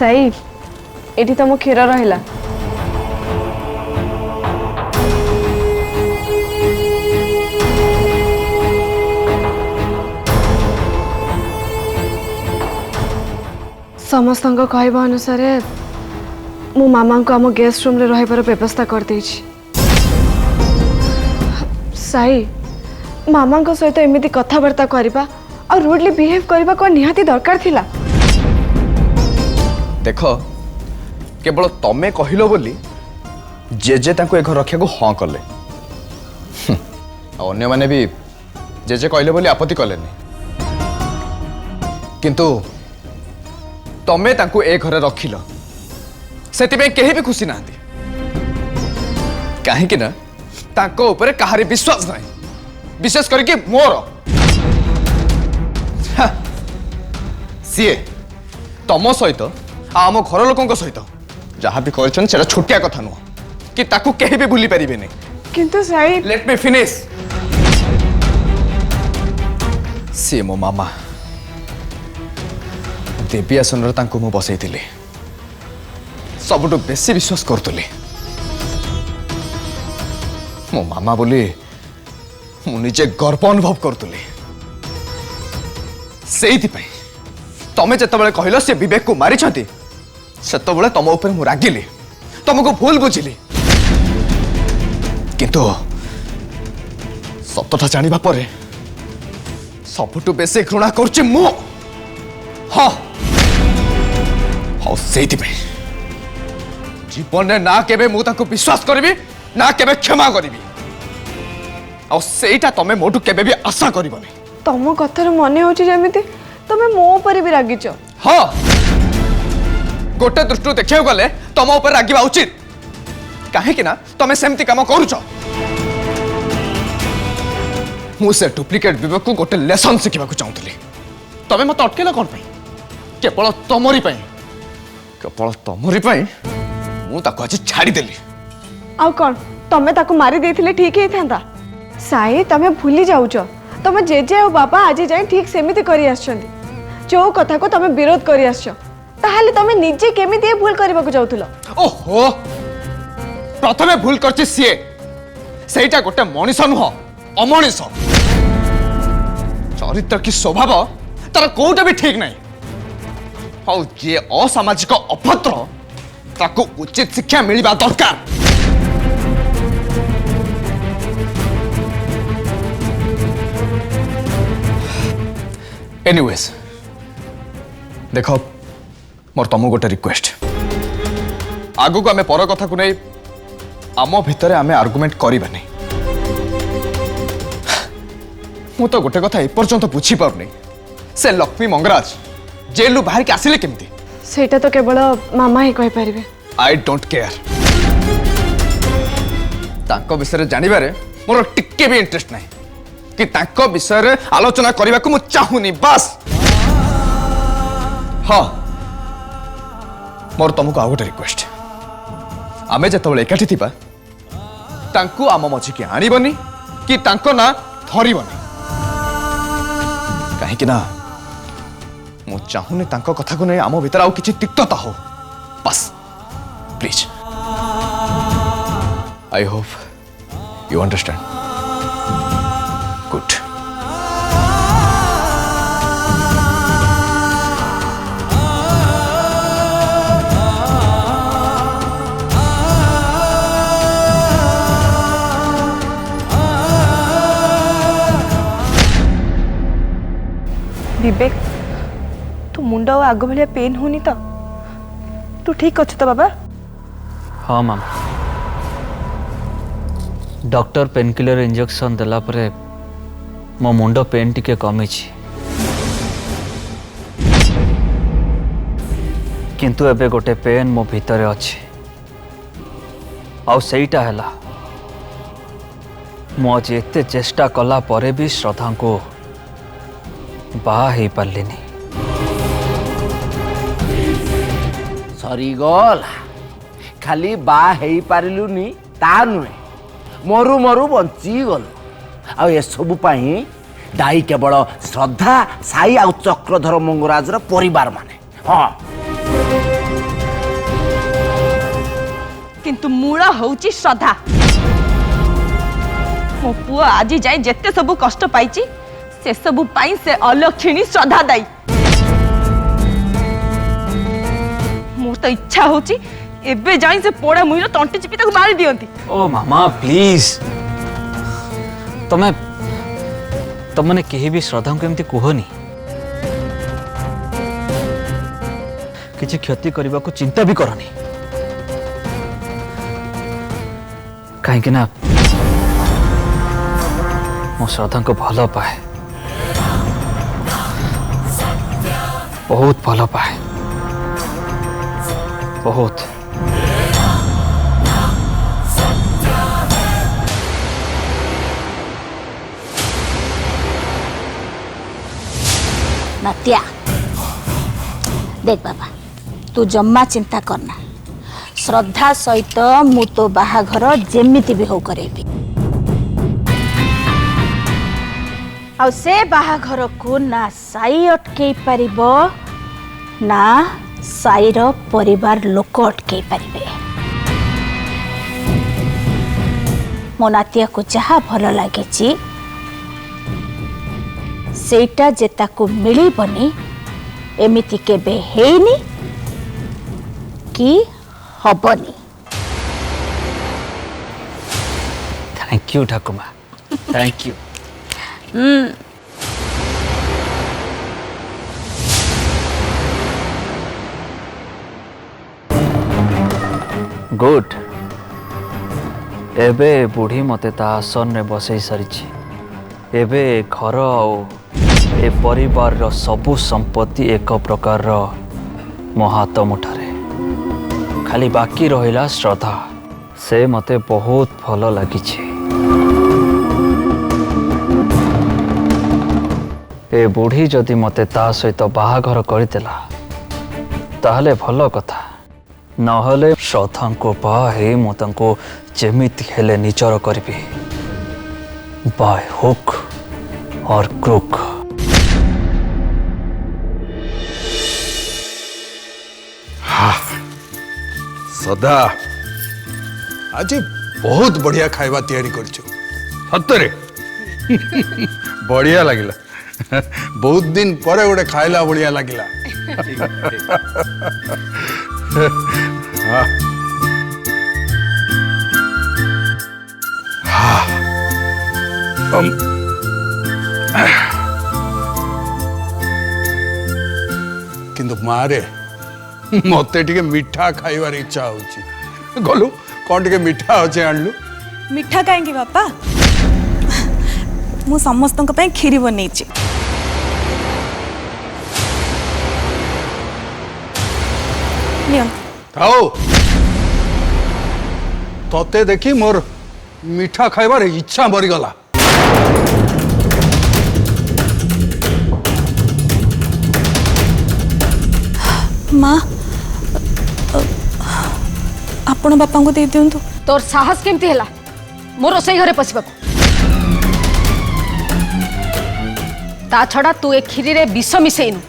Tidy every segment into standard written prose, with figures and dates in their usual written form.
साई एठी तुम क्षीर रहिला समस्त कहवा अनुसार मो मामा को आम गेस्ट रूम रे रहिबार व्यवस्था कर देछि साई मामा को सहित एमिति कथाबार्ता करबा और रूडली बिहेव करबा को निहाती दरकार थिला। देख केवल तमें कहल बोली जेजे तांको ए घर रखा को हाँ कले अन्य माने भी जेजे कहले बोली आपत्ति कलेनी किंतु तमें तांको ए घरे रखिल सेतिबे केही भी खुशी नांती काहे कि ना तांको ऊपर कहारी विश्वास नहीं विशेष करके मोर सीए तम सहित आम घर लोक सहित जहाँ भी कर छोटिया कथा नुह कि ताकू केही भी भूली पारिबेनी किंतु साई लेट मी फिनिश सी मो मामा देवी आसन तांको मु बसैतिली सबुठु बेसी विश्वास करतुली मो मामा बोली मु निजे गर्व अनुभव करतुली सेइथिपई तमे जेतबेले कहलो से विवेक को मारी छथि सेतबेले तम ऊपर मु रागिली तुमको भूल बुझिली किंतु सतटा जानिबा परे सबुठु बेसी घृणा करछि मु हाँ सेइथिपई जीवन में ना केबे मु ताको विश्वास करबी ना केबे क्षमा करबी आ सेइटा तमे मोटू केबे भी आशा करबनी तम कथार मने होछि जेमिति तमे मो ऊपर भी रागिच हाँ गोटे दृष्टि देखियो गले तम ऊपर रागिबा उचित काहे कि ना तमे सेमति काम करूछ मु से डुप्लिकेट विवेक को गोटे लेसन शिखिबा को चाहूतली तमे मत अटकेला कोन पई केवल तमरी पई मु ताको आज छाड़ी देली आउ कौन तमे ताको मारी देथिले ठीक ही थांता साई तमे भूली जाउछ तमे जेजे और बाबा आज जाए ठीक सेमिति करी आछछन्ती जो कथा को तमे विरोध करी आछछ ताहाले तमे निजे केमिति भूल करबा को जाउथलो ओहो प्रथमे भूल करछि सीए सेटा गोटे मनीष नुह अमनीष चरित्र की स्वभाव तार कोटा भी ठीक नहीं और जे असामाजिक अभद्र ताको उचित शिक्षा मिलवा दरकार एनीवेज देखो मोर तुम गोटे रिक्वेस्ट आगु को आम पर कथा को नहीं आम भितर आम आर्गुमेंट करबानी मु तो गोटे कथा एपर्यंत बुझी पारनी से लक्ष्मी मंगराज जेलू बाहर के आसिले केमती सेटा तो केवल मामा ही कहि परिबे आई डोंट केयर तांको विषय जानिबारे मोर टिके भी इंटरेस्ट नहीं कि तांको विषय आलोचना करने को मुझे चाहूनी बस हाँ मोर तुमको आ गोटे रिक्वेस्ट आमे जेतबेले एकाठी थिबा तांको आम मझी के आनिबनी कि तांको ना धरिबनी काहे कि ना मु चाहूनी तांको कथा को नहीं आम भीतर आउ किछि तिक्तता हो बस please I hope you understand good Vivek तू मुंड आग भाया पेन होनी तो तू ठीक अच्छु तो बाबा हाँ माम डॉक्टर पेनकिलर इंजेक्शन देला परे मो मुंड पेन टिके कमी किंतु एबे गोटे पेन मो भितरे अच्छी आउ सेईटा हैला मो आज एते चेष्टा कला परे भी श्रद्धा को बाहा ही पारलिनी सरी गल खाली बा हे पारिलुनी ता नुहे मरु मरु बंची गल आ ए सब पाई दाई केवल श्रद्धा साई आ चक्रधर मंगराज परिवार माने हाँ किंतु मूल होउची श्रद्धा। मो पुआ आज जाए जेते सब कष्ट पाइची से सब पाई से अलक्षिणी श्रद्धा दाई। मोर तो इच्छा होची एबे जाई से पोड़ा मुइर तंटी चिपी ताको मारी दियंती। ओ मामा प्लीज तमने केही भी श्रद्धा को एमती कहनी किसी क्षति करने को चिंता भी करनी कहीं ना मो श्रद्धा को भल पाए बहुत भल पाए बहुत। नातिया देख बाबा तू जम्मा चिंता करना श्रद्धा सहित मु तो बाहाघर जेमिति भी हो करेबी आ से बाहाघर को ना साई अटकई पारिबो ना साईर परिवार लोक अटकई पारिबे। मो नातिया को जहा भल लागे सेटा जे ताको मिलिबनी एमिति केबे हेइनी कि हबनी। थैंक यू ठाकुमा थैंक यू। गुड एबे बुढ़ी मते ता आसन रे बसई सारिछि एबे घर ए परिवार रो सबु संपत्ति एक प्रकार रो मो हाथ मुठारे खाली बाकी रहिला श्रद्धा से मते बहुत भल लागिछि। ए बुढ़ी जदि मते ता सहित बाहाघर करदेला ताहले भल कथा नहले श्रद्धा को बाहे मु तांको जेमिति हेले निचर करबी बाय हुक और क्रुक। सदा आज बहुत बढ़िया खाଇବା तैयारी करछु सतरे बढ़िया लगिला बहुत दिन पर गोटे खाइला बढ़िया लगिला। किंतु मारे मते टिके मीठा खाइबार इच्छा होची गलु कौन टिके मीठा अच्छे आणलु। मिठा कहीं बापा मु समस्त खीरी बनई आओ तते देखी मोर मीठा खाइबार इच्छा मरीगला। माँ आपण बापा को दे दिंतु। तोर साहस केमती हैला मोर रोसई घरे पशिबा ता छड़ा तू ए खीरी रे विष मिसेइनु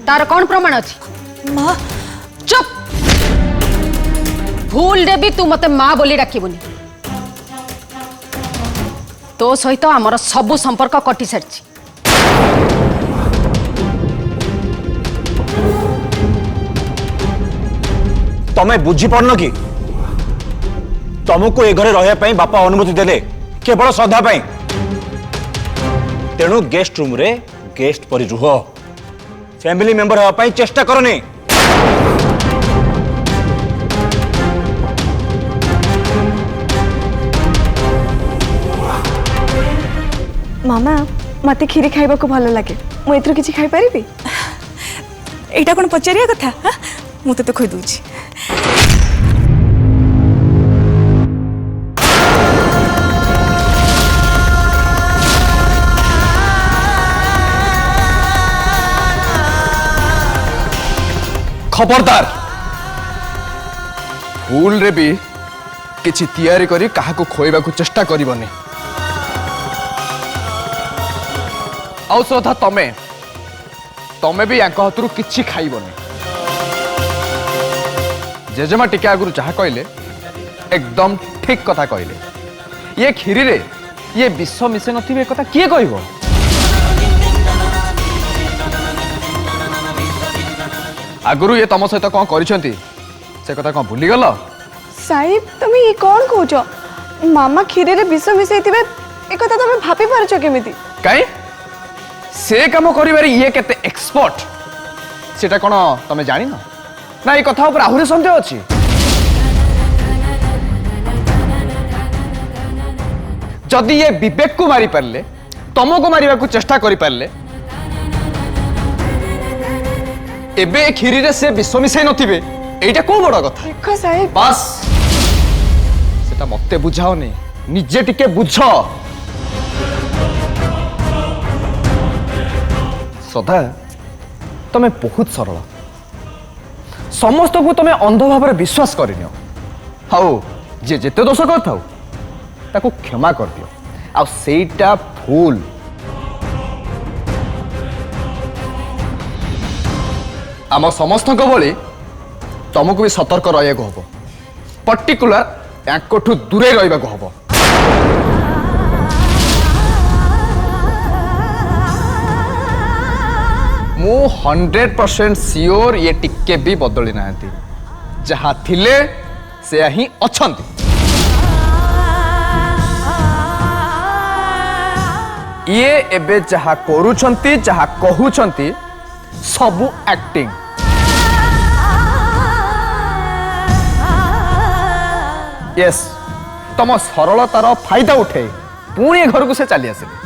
तार कौन प्रमाण अछि। माँ चुप भूल रे भी तू मते माँ बोली डाकिबुनी तो सहित आमर सबु संपर्क कटि सारछि। तमे बुझी पड़न कि तुमको ए घरे रहा बापा अनुमति देले केवल श्रद्धा पाई तेणु गेस्ट रूम रे गेस्ट परि रुह फैमिली मेंबर हवा पाई चेष्टा करनी। मामा मते खीरी खाइबा को भल लागे मु एथरो किछि खाइ परिबी। एटा कोन पचारिया कथा हां मु तो खोइ दूची। खबरदार भूल रे भी किछि तैयारी करी काहा को खोइबा को चेष्टा करिवनी। आउ श्रद्धा तमे भी यांक हाथरू किछि खाइबनी। जेजेमा टिके आगुरु जहा कहले एकदम ठीक कथा कहले। ये खीरी रे ये विष मिसे नथिबे कथा किए कहबो? आगुरु ये तम सहित कौन करिसेंती से कथा कौन भूली गल? साई तुम ये कौन कहूच? मामा खीरे रे विष मिसई थिबे ए कथा तुम भाबी पारछ केमिति? काई से काम करिबारे ये केते एक्सपर्ट सेटा कोन तमे जानि न? ना ये कथा ऊपर आहुरे संदेह अछि। जदि ये विवेक को मारी पारले तुमको मारिबा को चेष्टा करि पारले एबे खीरी रे से विष मिसई नथिबे एटा को बड़ कथा? देखो साई बस सेटा मते बुझाओनी निजे टिके बुझ। सदा तमे बहुत सरल समस्त को तमे अंध भाव विश्वास करनियो हाउ जे जेते दोष करथाउ ताको क्षमा कर दियो आ सेटा भूल। आम समस्त भली तुमको भी सतर्क रहा हम पर्टिकुलर याकठू दूरे रहा हम। मु 100% सियोर ये टिके भी बदली ना जहाँ थिले से ही अछंती। ये एबे जहाँ करूछंती जहाँ कहूछंती सबु एक्टिंग। यस तुम सरलतार फायदा उठे पुणी घर को से चली आसिले।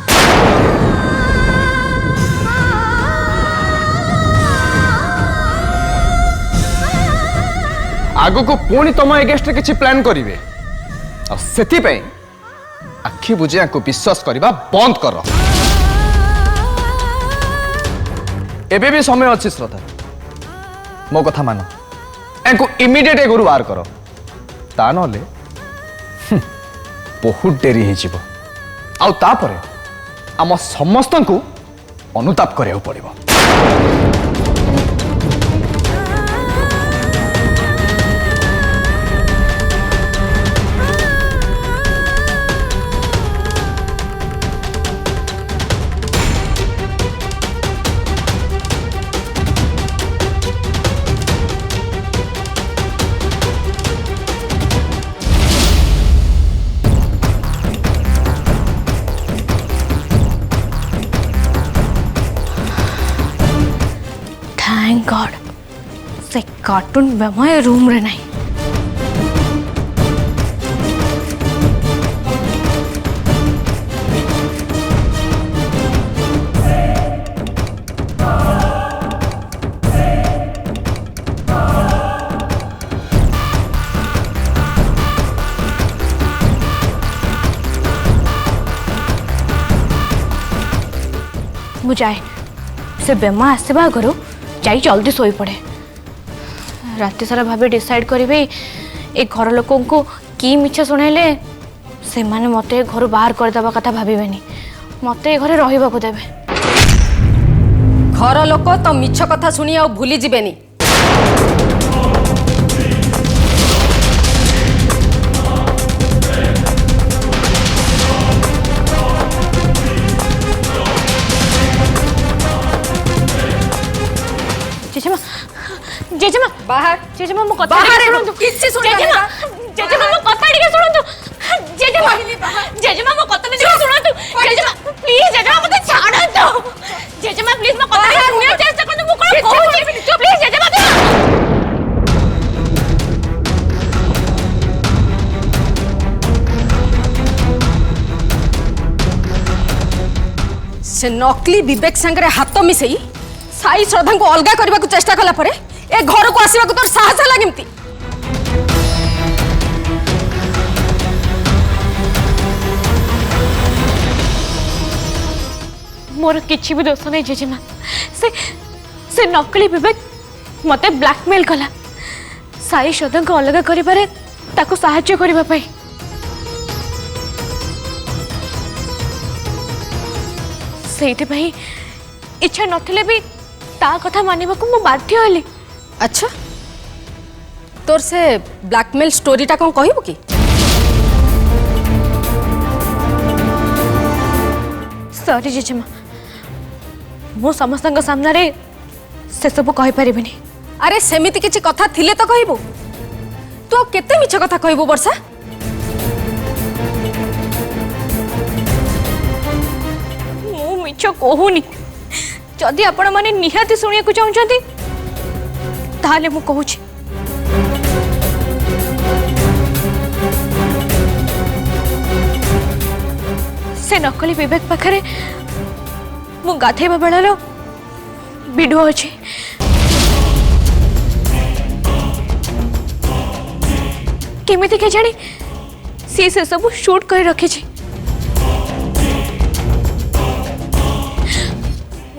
आगु को पुणी तुम एगेस्ट किसी प्लान करिवे आ सेति पे आखि बुझे आपको विश्वास करवा बंद कर। एबे भी समय अच्छी श्रद्धा मो कथा मान एनको इमिडिएट एगुरु बाहर कर ता नले बहुत डेरी हो जीव आउ तापरे आम समस्त को अनुताप करिया पड़िबो। थैंक गॉड से कार्टून बेमा रूम रे नहीं। मुझे से बेमा आसवा घर जाई जल्दी सोई पड़े राति सारा भाभी डिसाइड करेंगे ए घर लोकों को की मिछ शुणेले से माने मते घर बाहर करदेवा कथा भावेनि मते घरे रहिबा को देबे। घर लोक तो मिछ कथा शुणी आ भूली जीवेनी। जेजेमा जेजेमा बाहर जेजेमा मो कथा बाहर सुनंतु किछि सुन जेजेमा जेजेमा मो कथा टिके सुनंतु जेजेमा जेजेमा मो कथा टिके सुनंतु जेजेमा प्लीज जेजेमा मते छाड़ंतु जेजेमा प्लीज मो कथा टिके सुनिया चेष्टा करंतु मो कोन कहूची प्लीज जेजेमा से नकली विवेक संगे हाथ मिसई साई श्रद्धा को अलगा करने को चेष्टा कला परे ए घर को आसवा को तोर साहस है केमती? मोर किछि भी दोष नहीं जेजेमा से नकली विवेक मते ब्लैकमेल कला साई श्रद्धा को अलग करिबारे ताको सहायता करिबा पई। सेठी भाई इच्छा नथिले भी ता कथा मानिबा को मो बाध्य हली। अच्छा तोर से ब्लैकमेल स्टोरीटा कौन कहबो कि? सॉरी जेजेमा मु समस्त सामने से सब कहि परिबिनी। अरे सेमिति किछि कथा थिले तो कहबो तू केते मिछ कथा कहबो वर्षा। मु मिछ कहूनी जदि आपण माने निहाती सुनिया को चाहुचंती ताले मु कहूची से नकली विवेक पाखरे मु गाधेबा बेलार वीडियो अच्छी केमिति के जानी सी से सब शूट कर रखी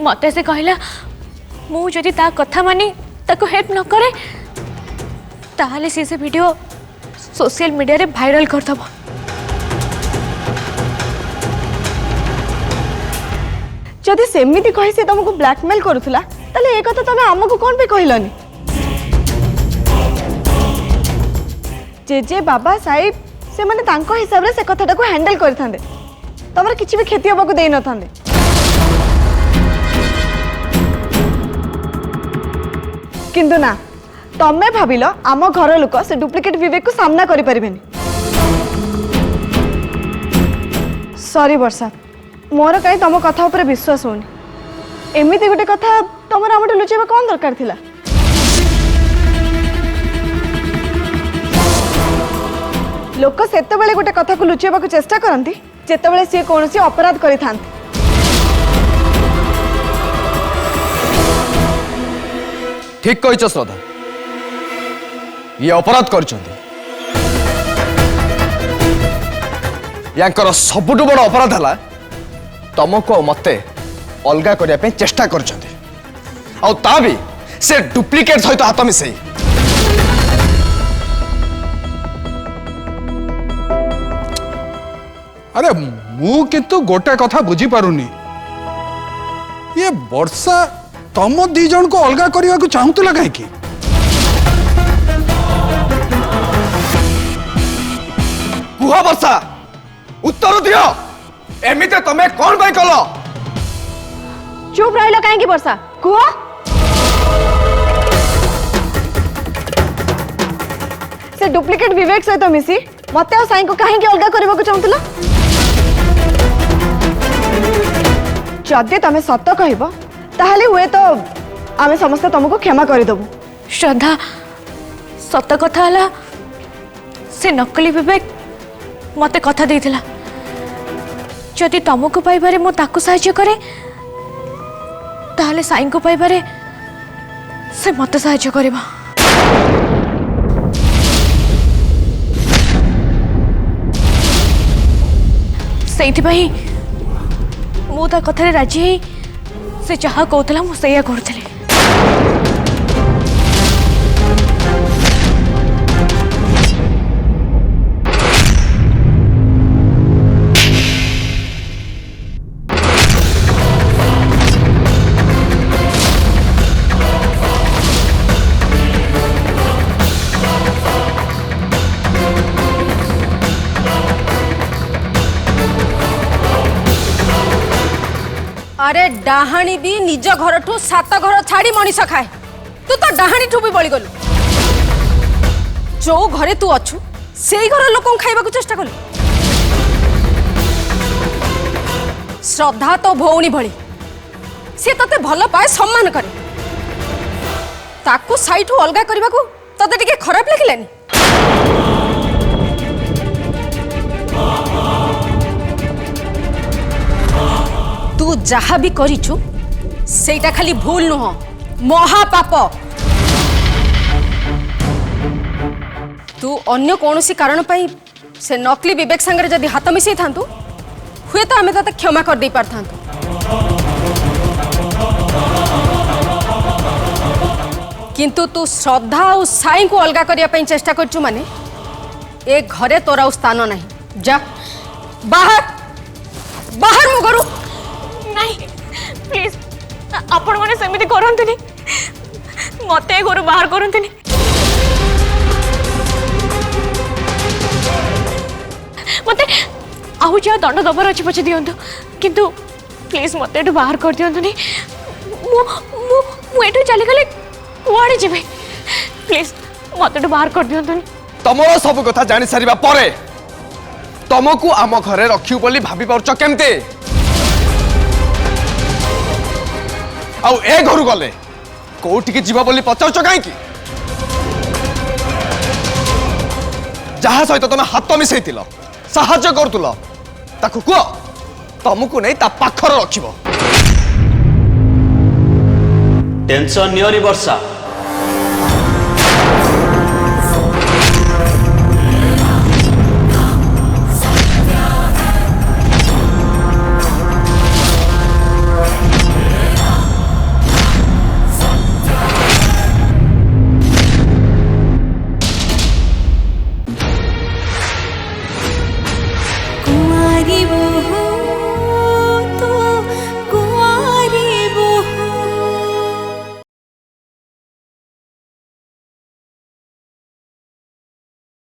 मते से कहला मु जदि ता कथा मानी ताको हेल्प न करे ताहले सी से वीडियो सोशल मीडिया रे वायरल कर दबो। जदि सेमिति कहि से तुमको ब्लैकमेल करूथला तले ए कथा तमे हमको कोन पे कहलनी। जे बाबा साहिब से माने तांको हिसाब रे से कथाटा को हैंडल करथांदे तमर किछि भी खेती होबा को देई न थांदे। किंतु ना तमे भाबिलो आम घर लोक से डुप्लिकेट विवेक को सामना करि परिबेनी। सॉरी वर्षा मोर कहीं तुम कथा ऊपर विश्वास होनी। एमिति गोटे कथा तुम आम लुचेबा कौन दरकार थिला। लोक सेतेबेले गोटे कथा को लुचेबा को चेष्टा करती जेतेबेले सी कौन सी अपराध करि थांती। ठीक कहिछ श्रद्धा ये अपराध करछन्ती याकर सबुठ बड़ अपराध हला तुमको मते अलगा करने पे चेष्टा करछन्ती आ ता भी से डुप्लिकेट सहित हाथ मिसई। अरे मु किंतु गोटे कथा बुझी पारुनी ये वर्षा तम दी जन को अलगा करने को चाहूला कहीं कुह वर्षा उत्तर दियो एमिते तमे कौन भाई कल। चुप रहिलो कहीं वर्षा कुह से डुप्लिकेट विवेक सहित मिसी मते और साई को कहीं अलगा करने को चाहूला। जदि तमे सत कहब ताहले हुए तो आमे समस्त तुमको क्षमा करदेबू। श्रद्धा सत कथा हला से नकली विवेक मते कथा देथिला जदि तुमको पाइबारे मो ताको सहायता करे ताहले साई को पाइबारे से मते सहायता करबा। सेइथि भाई मु ता कथारे राजी है से जहा कहला मु सैया करथले। अरे डाहाणी भी निज घर ठू 7 घर छाड़ी मनीष खाए तू तो डाहाणी ठू भी बड़ी गलु। जो घरे तू अच्छु से घर लोक खाइबा को चेष्टा कलु। श्रद्धा तो भौणी भली से तते भल पाए सम्मान करे ताकू साइठू अलगा करबा को तते टिके खराब लागिलानी। तू जहा भी करिछु सेटा खाली भूल नुह महापाप। तू अन्य कौनसी कारण पाई से नकली विवेक संगे जदि हाथ मिसई थांतु हुए तो आमे तते क्षमा कर दे पारथांतु। किंतु तू श्रद्धा और साई को अलगा करिया पई चेष्टा करछु माने ए घरे तोरा स्थान नहीं। जा बाहर बाहर मु करू नहीं प्लीज आपण माने सेमिति करंतनी मते घर बाहर करंतनी। मते आउ जा दंड दबर अछि पछे दियंतु किंतु प्लीज मत एटू बाहर कर दियंतुनी मु मु मु एटू चली गले कुआडे जिबे प्लीज मत एटू बाहर कर दियंतुनी तमर सब कथा जानी सारिबा परे तुमको आम घरे रखियो बोली भाभी पाउछ केमते आउ ए घर गले कोठी जीवा बोली पचाउछ काई जहा सहित तुम हाथ मिसेइतिल साहाଯ୍ୟ करतुल ताकू कुह तुमको नहीं ता पाखर रखिबो टेंशन नियोनी वर्षा कुमारी वो